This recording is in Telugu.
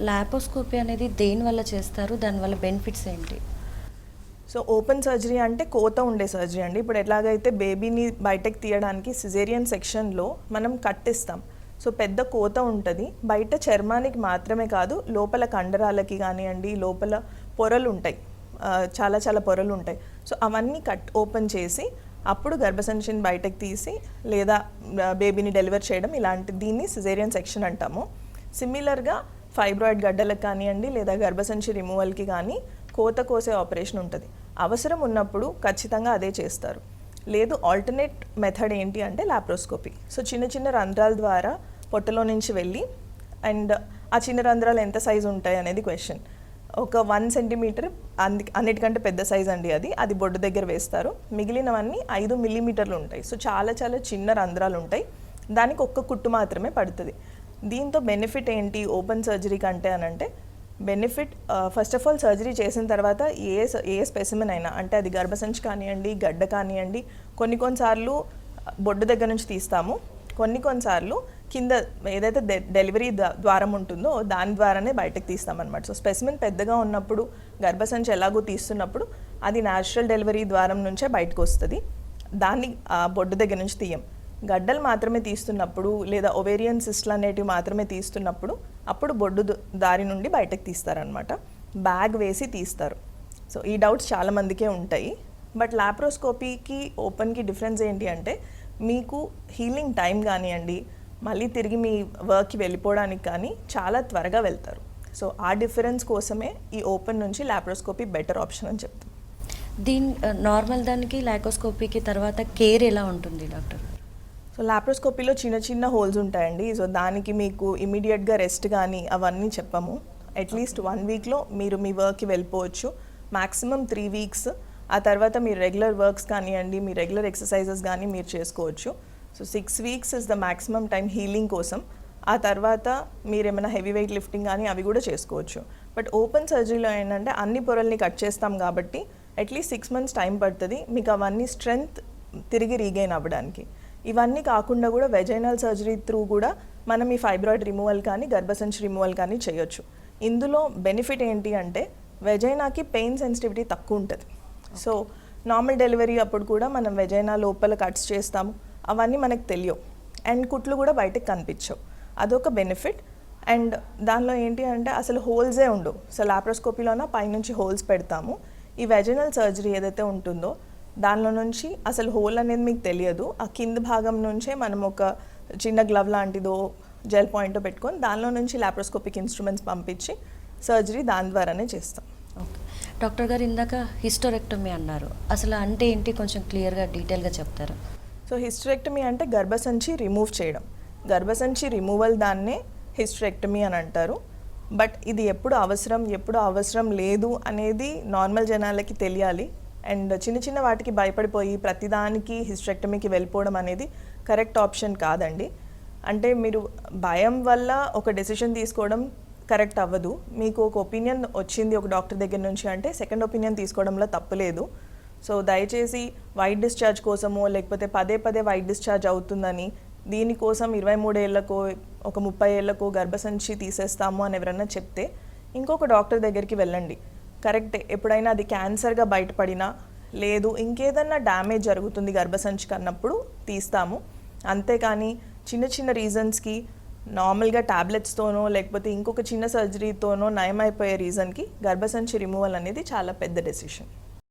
లాప్రోస్కోపీ అనేది దేనివల్ల చేస్తారు? దానివల్ల బెనిఫిట్స్ ఏంటి? సో ఓపెన్ సర్జరీ అంటే కోత ఉండే సర్జరీ అండి. ఇప్పుడు ఎలాగైతే బేబీని బయటకు తీయడానికి సిజేరియన్ సెక్షన్లో మనం కట్టిస్తాం. సో పెద్ద కోత ఉంటుంది. బయట చర్మానికి మాత్రమే కాదు, లోపల కండరాలకి కానివ్వండి, లోపల పొరలు ఉంటాయి, చాలా చాలా పొరలు ఉంటాయి. సో అవన్నీ ఓపెన్ చేసి అప్పుడు గర్భసంచిని బయటకు తీసి లేదా బేబీని డెలివర్ చేయడం, దీన్ని సిజేరియన్ సెక్షన్ అంటాము. సిమిలర్గా ఫైబ్రాయిడ్ గడ్డలకు కానివ్వండి లేదా గర్భసంచి రిమూవల్కి కానీ కోత కోసే ఆపరేషన్ ఉంటుంది. అవసరం ఉన్నప్పుడు ఖచ్చితంగా అదే చేస్తారు. లేదు ఆల్టర్నేట్ మెథడ్ ఏంటి అంటే లాప్రోస్కోపీ. సో చిన్న చిన్న రంధ్రాల ద్వారా పొట్టలో నుంచి వెళ్ళి, అండ్ ఆ చిన్న రంధ్రాలు ఎంత సైజు ఉంటాయి అనేది క్వశ్చన్. ఒక 1 సెంటీమీటర్ అన్నిటికంటే పెద్ద సైజ్ అండి అది బొడ్డు దగ్గర వేస్తారు. మిగిలినవన్నీ 5 మిల్లీమీటర్లు ఉంటాయి. సో చాలా చాలా చిన్న రంధ్రాలు ఉంటాయి. దానికి ఒక్క కుట్టు మాత్రమే పడుతుంది. దీంతో బెనిఫిట్ ఏంటి ఓపెన్ సర్జరీ కంటే అని అంటే, benefit first of all surgery చేసిన తర్వాత ఏ స్పెసిమెన్ అయినా, అంటే అది గర్భసంచి కానివ్వండి, గడ్డ కానివ్వండి, కొన్నిసార్లు బొడ్డు దగ్గర నుంచి తీస్తాము, కొన్నిసార్లు కింద ఏదైతే డెలివరీ ద్వారం ఉంటుందో దాని ద్వారానే బయటకు తీస్తామన్నమాట. సో స్పెసిమెన్ పెద్దగా ఉన్నప్పుడు గర్భసంచి ఎలాగో తీస్తున్నప్పుడు అది న్యాచురల్ డెలివరీ ద్వారం నుంచే బయటకు వస్తుంది. దాన్ని బొడ్డు దగ్గర నుంచి తీయం. గడ్డలు మాత్రమే తీస్తున్నప్పుడు లేదా ఒవేరియన్ సిస్ట్లు అనేటివి మాత్రమే తీస్తున్నప్పుడు అప్పుడు బొడ్డు దారి నుండి బయటకు తీస్తారనమాట. బ్యాగ్ వేసి తీస్తారు. సో ఈ డౌట్స్ చాలామందికే ఉంటాయి. బట్ లాప్రోస్కోపీకి ఓపెన్కి డిఫరెన్స్ ఏంటి అంటే, మీకు హీలింగ్ టైం కానివ్వండి, మళ్ళీ తిరిగి మీ వర్క్కి వెళ్ళిపోవడానికి కానీ చాలా త్వరగా వెళ్తారు. సో ఆ డిఫరెన్స్ కోసమే ఈ ఓపెన్ నుంచి లాప్రోస్కోపీ బెటర్ ఆప్షన్ అని చెప్తాం. నార్మల్ దానికి లాప్రోస్కోపీకి తర్వాత కేర్ ఎలా ఉంటుంది డాక్టర్? సో లాప్రోస్కోపీలో చిన్న చిన్న హోల్స్ ఉంటాయండి. సో దానికి మీకు ఇమీడియట్గా రెస్ట్ కానీ అవన్నీ చెప్పము. అట్లీస్ట్ 1 వీక్లో మీరు మీ వర్క్కి వెళ్ళిపోవచ్చు. Maximum 3 weeks. ఆ తర్వాత మీరు రెగ్యులర్ వర్క్స్ కానివ్వండి, మీ రెగ్యులర్ ఎక్సర్సైజెస్ కానీ మీరు చేసుకోవచ్చు. So 6 weeks is the maximum time healing కోసం. ఆ తర్వాత మీరు ఏమైనా హెవీ వెయిట్ లిఫ్టింగ్ కానీ అవి కూడా చేసుకోవచ్చు. బట్ ఓపెన్ సర్జరీలో ఏంటంటే అన్ని పొరల్ని కట్ చేస్తాం కాబట్టి అట్లీస్ట్ 6 మంత్స్ టైం పడుతుంది మీకు అవన్నీ స్ట్రెంగ్త్ తిరిగి రీగెయిన్ అవ్వడానికి. ఇవన్నీ కాకుండా కూడా వెజైనల్ సర్జరీ త్రూ కూడా మనం ఈ ఫైబ్రాయిడ్ రిమూవల్ కానీ గర్భసంచి రిమూవల్ కానీ చేయొచ్చు. ఇందులో బెనిఫిట్ ఏంటి అంటే, వెజైనాకి పెయిన్ సెన్సిటివిటీ తక్కువ ఉంటుంది. సో నార్మల్ డెలివరీ అప్పుడు కూడా మనం వెజైనా లోపల కట్స్ చేస్తాము, అవన్నీ మనకు తెలియవు, అండ్ కుట్లు కూడా బయటకు కనిపించవు. అదొక బెనిఫిట్. అండ్ దానిలో ఏంటి అంటే అసలు హోల్సే ఉండవు. సో లాప్రోస్కోపీలోన పైనుంచి హోల్స్ పెడతాము. ఈ వెజైనల్ సర్జరీ ఏదైతే ఉంటుందో దానిలో నుంచి అసలు హోల్ అనేది మీకు తెలియదు. ఆ కింద భాగం నుంచే మనం ఒక చిన్న గ్లవ్ లాంటిదో జెల్ పాయింట్ పెట్టుకొని దానిలో నుంచి లాప్రోస్కోపిక్ ఇన్స్ట్రుమెంట్స్ పంపించి సర్జరీ దాని ద్వారానే చేస్తాం. ఓకే డాక్టర్ గారు, ఇందాక హిస్టరెక్టమీ అన్నారు, అసలు అంటే ఏంటి కొంచెం క్లియర్గా డీటెయిల్గా చెప్తారా? సో హిస్టరెక్టమీ అంటే గర్భసంచి రిమూవ్ చేయడం. గర్భసంచి రిమూవల్ దాన్నే హిస్టరెక్టమీ అని అంటారు. బట్ ఇది ఎప్పుడు అవసరం లేదు అనేది నార్మల్ జనాలకి తెలియాలి. అండ్ చిన్న చిన్న వాటికి భయపడిపోయి ప్రతిదానికి హిస్టరెక్టమీకి వెళ్ళిపోవడం అనేది కరెక్ట్ ఆప్షన్ కాదండి. అంటే మీరు భయం వల్ల ఒక డెసిషన్ తీసుకోవడం కరెక్ట్ అవ్వదు. మీకు ఒక ఒపీనియన్ వచ్చింది ఒక డాక్టర్ దగ్గర నుంచి అంటే సెకండ్ ఒపీనియన్ తీసుకోవడంలో తప్పులేదు. సో దయచేసి వైట్ డిశ్చార్జ్ కోసమో లేకపోతే పదే వైట్ డిశ్చార్జ్ అవుతుందని దీనికోసం 23 ఏళ్లకో ఒక 30 ఏళ్లకో గర్భసంచి తీసేస్తాము అని ఎవరైనా చెప్తే ఇంకొక డాక్టర్ దగ్గరికి వెళ్ళండి. కరెక్టే, ఎప్పుడైనా అది క్యాన్సర్గా బయటపడినా లేదు ఇంకేదన్నా డ్యామేజ్ జరుగుతుంది గర్భసంచికి అన్నప్పుడు తీస్తాము. అంతేకాని చిన్న చిన్న రీజన్స్కి నార్మల్గా ట్యాబ్లెట్స్తోనో లేకపోతే ఇంకొక చిన్న సర్జరీతోనో నయమైపోయే రీజన్కి గర్భసంచి రిమూవల్ అనేది చాలా పెద్ద డెసిషన్.